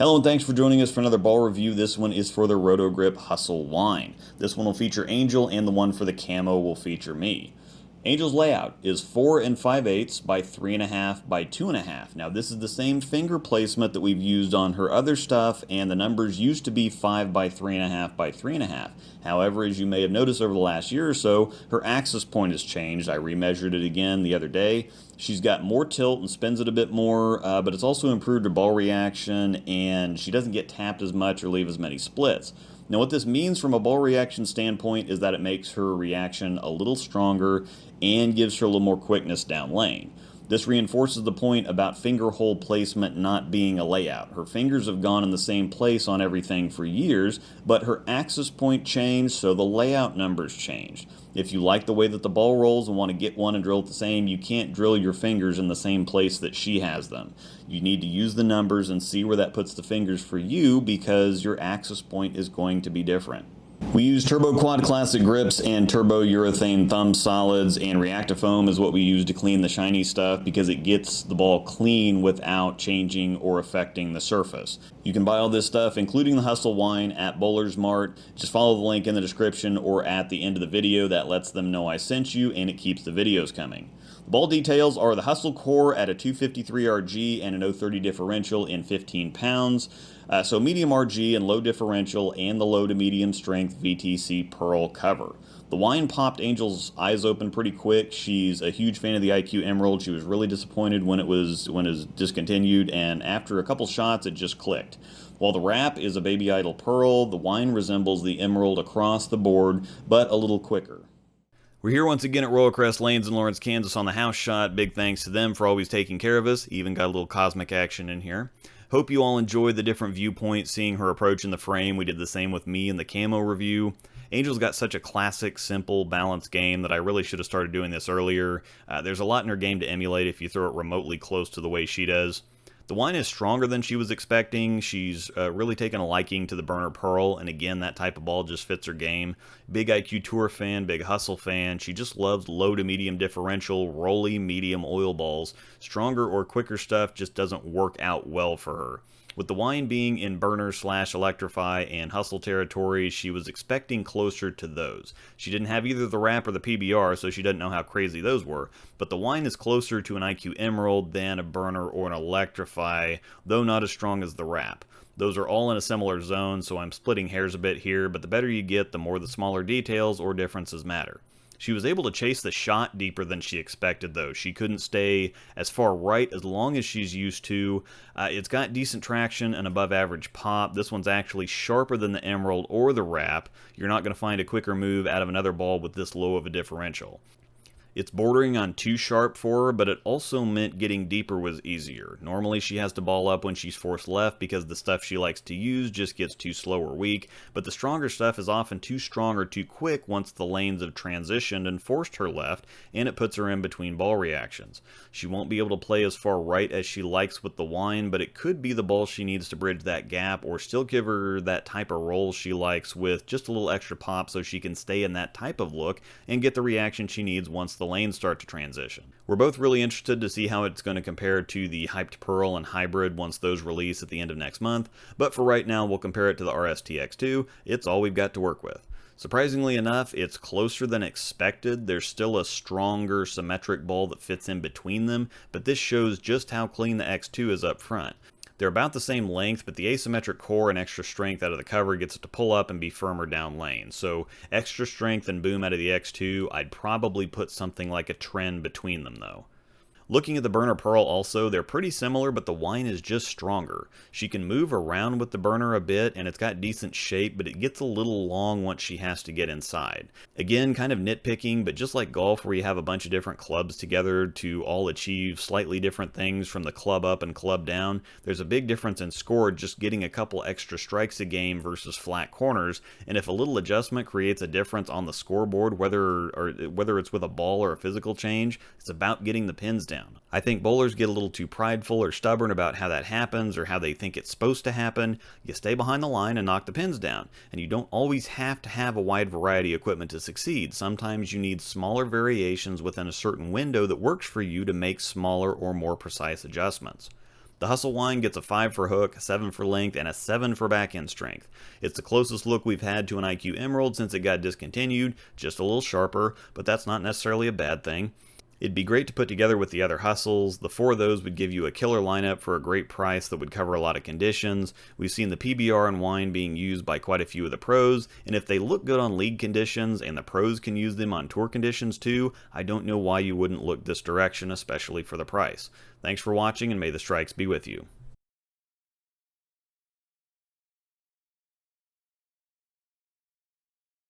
Hello and thanks for joining us for another ball review. This one is for the Roto Grip Hustle Wine. This one will feature Angel and the one for the camo will feature me. Angel's layout is 4 5/8 by 3.5 by 2.5. Now this is the same finger placement that we've used on her other stuff, and the numbers used to be 5 by 3.5 by 3.5. However, as you may have noticed over the last year or so, her axis point has changed. I remeasured it again the other day. She's got more tilt and spins it a bit more, but it's also improved her ball reaction, and she doesn't get tapped as much or leave as many splits. Now what this means from a ball reaction standpoint is that it makes her reaction a little stronger and gives her a little more quickness down lane. This reinforces the point about finger hole placement not being a layout. Her fingers have gone in the same place on everything for years, but her axis point changed, so the layout numbers changed. If you like the way that the ball rolls and want to get one and drill it the same, you can't drill your fingers in the same place that she has them. You need to use the numbers and see where that puts the fingers for you, because your axis point is going to be different. We use Turbo Quad Classic grips and Turbo Urethane thumb solids, and Reactifoam is what we use to clean the shiny stuff because it gets the ball clean without changing or affecting the surface. You can buy all this stuff, including the Hustle Wine, at Bowler's Mart. Just follow the link in the description or at the end of the video. That lets them know I sent you, and it keeps the videos coming. The ball details are the Hustle Core at a 253 RG and an 030 differential in 15 pounds. So medium RG and low differential, and the low to medium strength VTC pearl cover. The wine popped Angel's eyes open pretty quick. She's a huge fan of the IQ Emerald. She was really disappointed when it was discontinued, and after a couple shots it just clicked. While the wrap is a Baby Idol pearl, the wine resembles the Emerald across the board, but a little quicker. We're here once again at Royal Crest Lanes in Lawrence, Kansas on the house shot. Big thanks to them for always taking care of us. Even got a little cosmic action in here. Hope you all enjoyed the different viewpoints, seeing her approach in the frame. We did the same with me in the camo review. Angel's got such a classic, simple, balanced game that I really should have started doing this earlier. There's a lot in her game to emulate if you throw it remotely close to the way she does. The wine is stronger than she was expecting. She's really taken a liking to the Burner Pearl, and again, that type of ball just fits her game. Big IQ Tour fan, big hustle fan. She just loves low to medium differential, rolly, medium oil balls. Stronger or quicker stuff just doesn't work out well for her. With the wine being in burner/electrify and hustle territory, she was expecting closer to those. She didn't have either the wrap or the PBR, so she doesn't know how crazy those were, but the wine is closer to an IQ Emerald than a burner or an electrify, though not as strong as the wrap. Those are all in a similar zone, so I'm splitting hairs a bit here, but the better you get, the more the smaller details or differences matter. She was able to chase the shot deeper than she expected, though. She couldn't stay as far right as long as she's used to. It's got decent traction and above average pop. This one's actually sharper than the Emerald or the wrap. You're not going to find a quicker move out of another ball with this low of a differential. It's bordering on too sharp for her, but it also meant getting deeper was easier. Normally she has to ball up when she's forced left because the stuff she likes to use just gets too slow or weak, but the stronger stuff is often too strong or too quick once the lanes have transitioned and forced her left, and it puts her in between ball reactions. She won't be able to play as far right as she likes with the wine, but it could be the ball she needs to bridge that gap or still give her that type of roll she likes with just a little extra pop so she can stay in that type of look and get the reaction she needs once the lanes start to transition. We're both really interested to see how it's going to compare to the hyped Pearl and Hybrid once those release at the end of next month, but for right now we'll compare it to the RSTX2. It's all we've got to work with. Surprisingly enough, it's closer than expected. There's still a stronger symmetric ball that fits in between them, but this shows just how clean the X2 is up front. They're about the same length, but the asymmetric core and extra strength out of the cover gets it to pull up and be firmer down lane. So extra strength and boom out of the X2, I'd probably put something like a trend between them though. Looking at the Burner Pearl also, they're pretty similar, but the wine is just stronger. She can move around with the burner a bit, and it's got decent shape, but it gets a little long once she has to get inside. Again, kind of nitpicking, but just like golf where you have a bunch of different clubs together to all achieve slightly different things from the club up and club down, there's a big difference in score just getting a couple extra strikes a game versus flat corners, and if a little adjustment creates a difference on the scoreboard, whether it's with a ball or a physical change, it's about getting the pins down. I think bowlers get a little too prideful or stubborn about how that happens or how they think it's supposed to happen. You stay behind the line and knock the pins down, and you don't always have to have a wide variety of equipment to succeed. Sometimes you need smaller variations within a certain window that works for you to make smaller or more precise adjustments. The Hustle Wine gets a 5 for hook, a 7 for length, and a 7 for back-end strength. It's the closest look we've had to an IQ Emerald since it got discontinued, just a little sharper, but that's not necessarily a bad thing. It'd be great to put together with the other Hustles. The 4 of those would give you a killer lineup for a great price that would cover a lot of conditions. We've seen the PBR and wine being used by quite a few of the pros, and if they look good on league conditions and the pros can use them on tour conditions too, I don't know why you wouldn't look this direction, especially for the price. Thanks for watching, and may the strikes be with you.